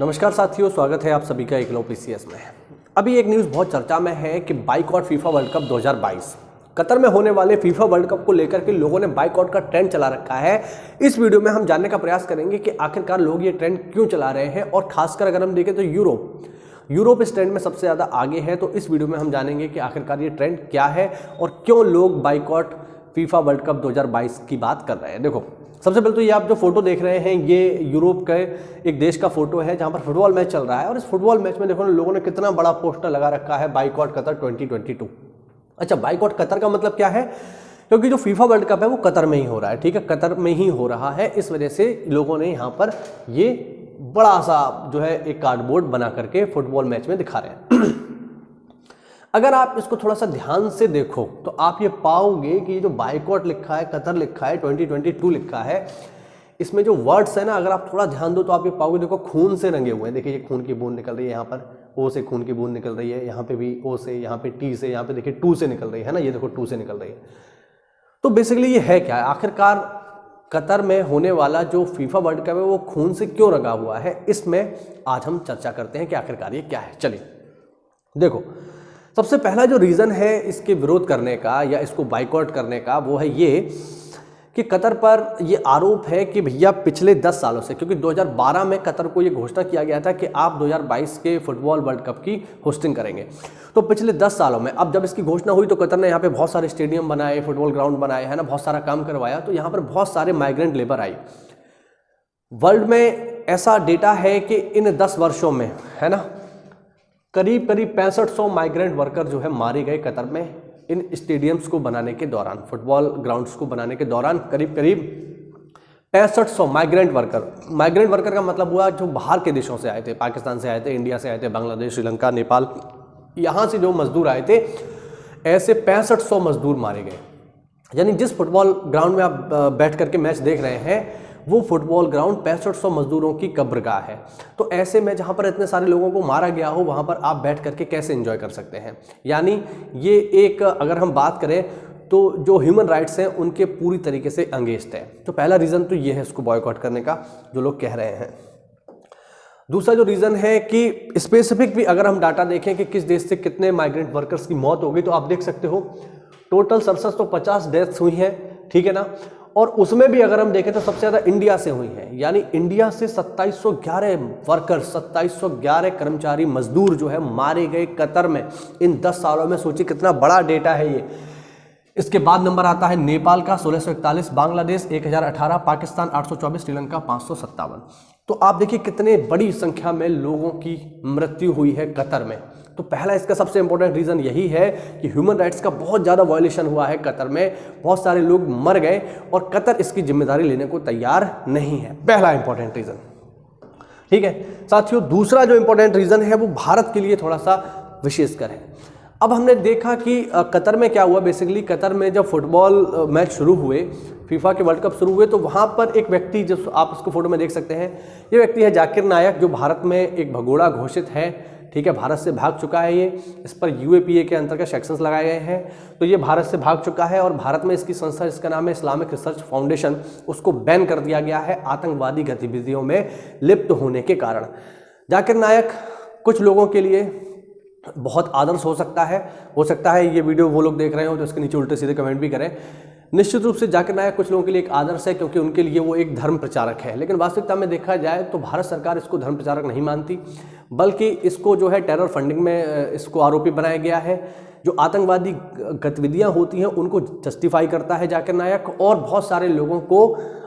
नमस्कार साथियों, स्वागत है आप सभी का एकलव्य पीसीएस में। अभी एक न्यूज़ बहुत चर्चा में है कि boycott FIFA world cup 2022 Qatar में होने वाले फीफा वर्ल्ड कप को लेकर के लोगों ने बाइकॉट का ट्रेंड चला रखा है। इस वीडियो में हम जानने का प्रयास करेंगे कि आखिरकार लोग ये ट्रेंड क्यों चला रहे हैं और खासकर अगर हम देखें तो यूरोप इस ट्रेंड में सबसे ज़्यादा आगे है। तो इस वीडियो में हम जानेंगे कि आखिरकार ये ट्रेंड क्या है और क्यों लोग बाइकॉट फीफा वर्ल्ड कप 2022 की बात कर रहे हैं। देखो, सबसे पहले तो ये आप जो फोटो देख रहे हैं ये यूरोप के एक देश का फोटो है जहां पर फुटबॉल मैच चल रहा है और इस फुटबॉल मैच में देखो लोगों ने कितना बड़ा पोस्टर लगा रखा है, बाइकॉट कतर 2022। अच्छा, बाइकॉट कतर का मतलब क्या है? क्योंकि जो फीफा वर्ल्ड कप है वो कतर में ही हो रहा है, ठीक है, कतर में ही हो रहा है। इस वजह से लोगों ने यहाँ पर ये बड़ा सा जो है एक कार्डबोर्ड बना करके फुटबॉल मैच में दिखा रहे हैं। अगर आप इसको थोड़ा सा ध्यान से देखो तो आप ये पाओगे कि जो बाइकॉट लिखा है, कतर लिखा है, 2022 लिखा है, इसमें जो वर्ड्स है ना, अगर आप थोड़ा ध्यान दो तो आप ये पाओगे, देखो खून से रंगे हुए हैं। देखिए ये खून की बूंद निकल रही है, यहाँ पर ओ से खून की बूंद निकल रही है, यहाँ पे भी ओ से, यहाँ पे टी से, यहाँ पे देखिए 2 से निकल रही है ना, ये देखो 2 से निकल रही है। तो बेसिकली ये है क्या है? आखिरकार कतर में होने वाला जो फीफा वर्ल्ड कप है वो खून से क्यों रंगा हुआ है, इसमें आज हम चर्चा करते हैं कि आखिरकार ये क्या है। चलिए देखो, सबसे पहला जो रीज़न है इसके विरोध करने का या इसको बाइकॉट करने का वो है ये कि कतर पर ये आरोप है कि भैया पिछले 10 सालों से, क्योंकि 2012 में कतर को ये घोषणा किया गया था कि आप 2022 के फुटबॉल वर्ल्ड कप की होस्टिंग करेंगे। तो पिछले 10 सालों में अब जब इसकी घोषणा हुई तो कतर ने यहाँ पे बहुत सारे स्टेडियम बनाए, फुटबॉल ग्राउंड बनाए, है ना, बहुत सारा काम करवाया। तो यहाँ पर बहुत सारे माइग्रेंट लेबर आई। वर्ल्ड में ऐसा डेटा है कि इन 10 वर्षों में, है ना, करीब 6500 माइग्रेंट वर्कर जो है मारे गए कतर में इन स्टेडियम्स को बनाने के दौरान, फुटबॉल ग्राउंड्स को बनाने के दौरान करीब 6500 माइग्रेंट वर्कर का मतलब हुआ जो बाहर के देशों से आए थे, पाकिस्तान से आए थे, इंडिया से आए थे, बांग्लादेश, श्रीलंका, नेपाल, यहाँ से जो मजदूर आए थे, ऐसे 6500 मजदूर मारे गए। यानी जिस फुटबॉल ग्राउंड में आप बैठ करके मैच देख रहे हैं वो फुटबॉल ग्राउंड 6500 मजदूरों की कब्रगाह है। तो ऐसे में जहाँ पर इतने सारे लोगों को मारा गया हो वहाँ पर आप बैठ करके कैसे एंजॉय कर सकते हैं? यानी ये एक, अगर हम बात करें तो जो ह्यूमन राइट्स हैं उनके पूरी तरीके से अगेंस्ट है। तो पहला रीज़न तो ये है इसको बॉयकॉट करने का जो लोग कह रहे हैं। दूसरा जो रीज़न है कि स्पेसिफिक भी अगर हम डाटा देखें कि किस देश से कितने माइग्रेंट वर्कर्स की मौत हो गई तो आप देख सकते हो टोटल 50 डेथ्स हुई हैं, ठीक है ना। और उसमें भी अगर हम देखें तो सबसे ज़्यादा इंडिया से हुई हैं। यानी इंडिया से 2711 वर्कर्स, 2711 कर्मचारी मजदूर जो है मारे गए कतर में इन 10 सालों में। सोचिए कितना बड़ा डेटा है ये। इसके बाद नंबर आता है नेपाल का 1641, बांग्लादेश 1018, पाकिस्तान 824, श्रीलंका 557। तो आप देखिए कितने बड़ी संख्या में लोगों की मृत्यु हुई है कतर में। तो पहला इसका सबसे इंपॉर्टेंट रीज़न यही है कि ह्यूमन राइट्स का बहुत ज़्यादा वायलेशन हुआ है कतर में, बहुत सारे लोग मर गए और कतर इसकी जिम्मेदारी लेने को तैयार नहीं है। पहला इंपॉर्टेंट रीज़न, ठीक है साथियों। दूसरा जो इंपॉर्टेंट रीज़न है वो भारत के लिए थोड़ा सा विशेषकर है। अब हमने देखा कि कतर में क्या हुआ। बेसिकली कतर में जब फुटबॉल मैच शुरू हुए, फीफा के वर्ल्ड कप शुरू हुए, तो वहाँ पर एक व्यक्ति, जो आप उसको फोटो में देख सकते हैं, ये व्यक्ति है जाकिर नायक, जो भारत में एक भगोड़ा घोषित है, ठीक है, भारत से भाग चुका है ये। इस पर यूएपीए के अंतर्गत सेक्शंस लगाए गए हैं। तो ये भारत से भाग चुका है और भारत में इसकी संस्था, जिसका नाम है इस्लामिक रिसर्च फाउंडेशन, उसको बैन कर दिया गया है आतंकवादी गतिविधियों में लिप्त होने के कारण। जाकिर नायक कुछ लोगों के लिए बहुत आदर्श हो सकता है ये वीडियो वो लोग देख रहे हो तो इसके नीचे उल्टे सीधे कमेंट भी करें। निश्चित रूप से जाकिर नायक कुछ लोगों के लिए एक आदर्श है क्योंकि उनके लिए वो एक धर्म प्रचारक है। लेकिन वास्तविकता में देखा जाए तो भारत सरकार इसको धर्म प्रचारक नहीं मानती, बल्कि इसको जो है टेरर फंडिंग में इसको आरोपी बनाया गया है। जो आतंकवादी गतिविधियां होती हैं उनको जस्टिफाई करता है जाकिर नायक और बहुत सारे लोगों को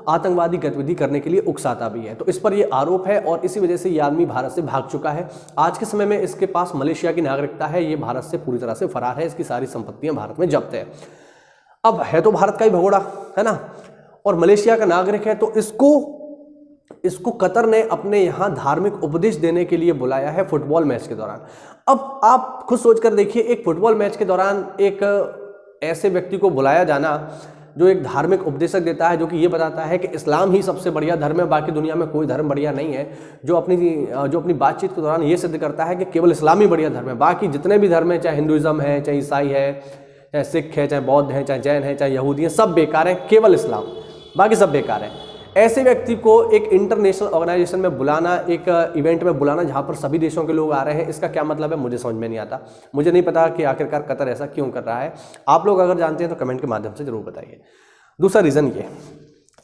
आतंकवादी गतिविधि करने के लिए उकसाता भी है। तो इस पर ये आरोप है और इसी वजह से ये आदमी भारत से भाग चुका है। आज के समय में इसके पास मलेशिया की नागरिकता है, ये भारत से पूरी तरह से फरार है, इसकी सारी संपत्तियां भारत में जब्त है। अब है तो भारत का ही भगोड़ा, है ना, और मलेशिया का नागरिक है। तो इसको कतर ने अपने यहाँ धार्मिक उपदेश देने के लिए बुलाया है फुटबॉल मैच के दौरान। अब आप खुद सोच कर देखिए, एक फुटबॉल मैच के दौरान एक ऐसे व्यक्ति को बुलाया जाना जो एक धार्मिक उपदेशक देता है, जो कि ये बताता है कि इस्लाम ही सबसे बढ़िया धर्म है, बाकी दुनिया में कोई धर्म बढ़िया नहीं है, जो अपनी बातचीत के दौरान ये सिद्ध करता है कि केवल इस्लाम ही बढ़िया धर्म है, बाकी जितने भी धर्म है, चाहे हिंदुइज्म है, चाहे ईसाई है, चाहे सिख है, चाहे बौद्ध है, चाहे जैन है, चाहे यहूदी है, सब बेकार हैं, केवल इस्लाम, बाकी सब बेकार है। ऐसे व्यक्ति को एक इंटरनेशनल ऑर्गेनाइजेशन में बुलाना, एक इवेंट में बुलाना जहां पर सभी देशों के लोग आ रहे हैं, इसका क्या मतलब है मुझे समझ में नहीं आता। मुझे नहीं पता कि आखिरकार कतर ऐसा क्यों कर रहा है। आप लोग अगर जानते हैं तो कमेंट के माध्यम से जरूर बताइए। दूसरा रीज़न ये,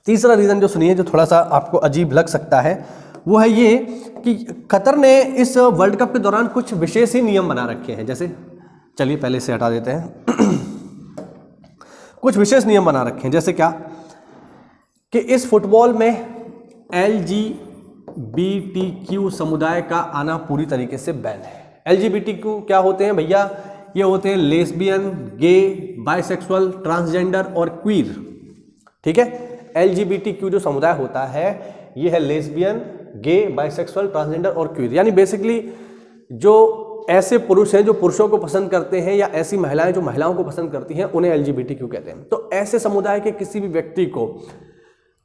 तीसरा रीज़न जो सुनिए, जो थोड़ा सा आपको अजीब लग सकता है, वो है ये कि कतर ने इस वर्ल्ड कप के दौरान कुछ विशेष ही नियम बना रखे हैं। जैसे चलिए पहले से हटा देते हैं कुछ विशेष नियम बना रखे हैं, जैसे क्या कि इस फुटबॉल में LGBTQ समुदाय का आना पूरी तरीके से बैन है। LGBTQ क्या होते हैं भैया? ये होते हैं लेस्बियन, गे, बाइसेक्सुअल, ट्रांसजेंडर और क्वीर। ठीक है, LGBTQ जो समुदाय होता है ये है लेस्बियन, गे, बाइसेक्सुअल, ट्रांसजेंडर और क्वीर। यानी बेसिकली जो ऐसे पुरुष हैं जो पुरुषों को पसंद करते हैं या ऐसी महिलाएं जो महिलाओं को पसंद करती हैं, उन्हें LGBTQ कहते हैं। तो ऐसे समुदाय के किसी भी व्यक्ति को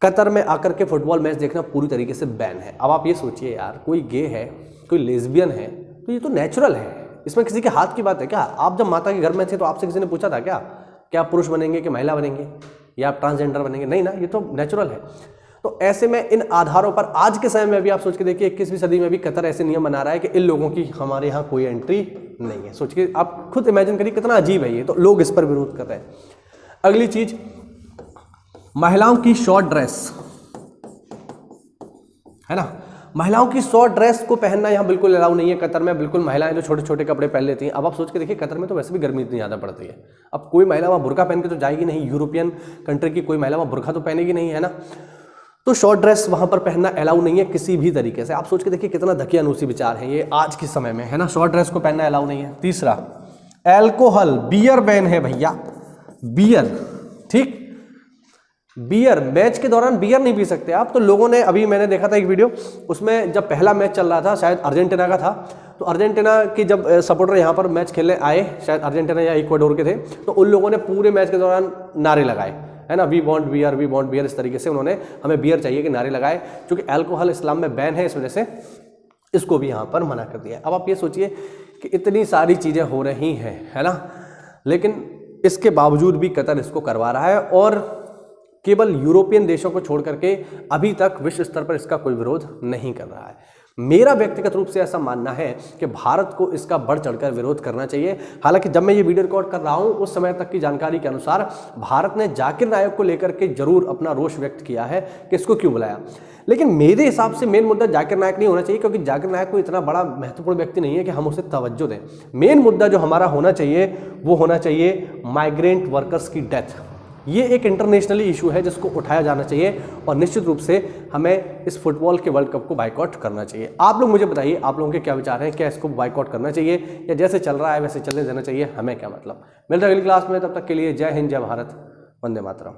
कतर में आकर के फुटबॉल मैच देखना पूरी तरीके से बैन है। अब आप ये सोचिए यार, कोई गे है, कोई लेस्बियन है, तो ये तो नेचुरल है, इसमें किसी के हाथ की बात है क्या? आप जब माता के घर में थे तो आपसे किसी ने पूछा था क्या आप पुरुष बनेंगे कि महिला बनेंगे या आप ट्रांसजेंडर बनेंगे? नहीं ना, ये तो नेचुरल है। तो ऐसे में इन आधारों पर आज के समय में भी आप सोच के देखिए 21वीं सदी में भी कतर ऐसे नियम बना रहा है कि इन लोगों की हमारे यहाँ कोई एंट्री नहीं है। सोच के आप खुद इमेजिन करिए कितना अजीब है ये। तो लोग इस पर विरोध कर रहे हैं। अगली चीज, महिलाओं की शॉर्ट ड्रेस, है ना, महिलाओं की शॉर्ट ड्रेस को पहनना यहाँ बिल्कुल अलाउ नहीं है कतर में। बिल्कुल महिलाएं जो छोटे छोटे कपड़े पहन लेती हैं। अब आप सोच के देखिए कतर में तो वैसे भी गर्मी इतनी ज़्यादा पड़ती है, अब कोई महिला वहाँ बुर्का पहन के तो जाएगी नहीं। यूरोपियन कंट्री की कोई महिला वहाँ बुर्का तो पहनेगी नहीं, है ना। तो शॉर्ट ड्रेस वहाँ पर पहनना अलाउ नहीं है किसी भी तरीके से। आप सोच के देखिए कितना धकियानुसी विचार है ये आज के समय में, है ना। शॉर्ट ड्रेस को पहनना अलाउ नहीं है। तीसरा, एल्कोहल, बियर बैन है भैया, बियर। ठीक, बियर, मैच के दौरान बियर नहीं पी सकते आप। तो लोगों ने, अभी मैंने देखा था एक वीडियो, उसमें जब पहला मैच चल रहा था, शायद अर्जेंटीना का था, तो अर्जेंटीना की जब सपोर्टर यहाँ पर मैच खेलने आए, शायद अर्जेंटीना या इक्वाडोर के थे, तो उन लोगों ने पूरे मैच के दौरान नारे लगाए, है ना, we want beer, we want beer. इस तरीके से उन्होंने हमें बियर चाहिए कि नारे लगाए। क्योंकि अल्कोहल इस्लाम में बैन है, इस वजह से इसको भी यहाँ पर मना कर दिया। अब आप ये सोचिए कि इतनी सारी चीज़ें हो रही हैं, है ना, लेकिन इसके बावजूद भी कतर इसको करवा रहा है और केवल यूरोपियन देशों को छोड़ करके अभी तक विश्व स्तर पर इसका कोई विरोध नहीं कर रहा है। मेरा व्यक्तिगत रूप से ऐसा मानना है कि भारत को इसका बढ़ चढ़कर विरोध करना चाहिए। हालांकि जब मैं ये वीडियो रिकॉर्ड कर रहा हूँ उस समय तक की जानकारी के अनुसार भारत ने जाकिर नायक को लेकर के जरूर अपना रोष व्यक्त किया है कि इसको क्यों बुलाया, लेकिन मेरे हिसाब से मेन मुद्दा जाकिर नायक नहीं होना चाहिए, क्योंकि जाकिर नायक कोई इतना बड़ा महत्वपूर्ण व्यक्ति नहीं है कि हम उसे तवज्जो दें। मेन मुद्दा जो हमारा होना चाहिए वो होना चाहिए माइग्रेंट वर्कर्स की डेथ। ये एक इंटरनेशनली इशू है जिसको उठाया जाना चाहिए और निश्चित रूप से हमें इस फुटबॉल के वर्ल्ड कप को बाइकआउट करना चाहिए। आप लोग मुझे बताइए, आप लोगों के क्या विचार हैं? क्या इसको बाइकआउट करना चाहिए या जैसे चल रहा है वैसे चलने देना चाहिए? हमें क्या मतलब। मिलते हैं अगली क्लास में, तब तक के लिए जय हिंद, जय भारत, वंदे मातरम।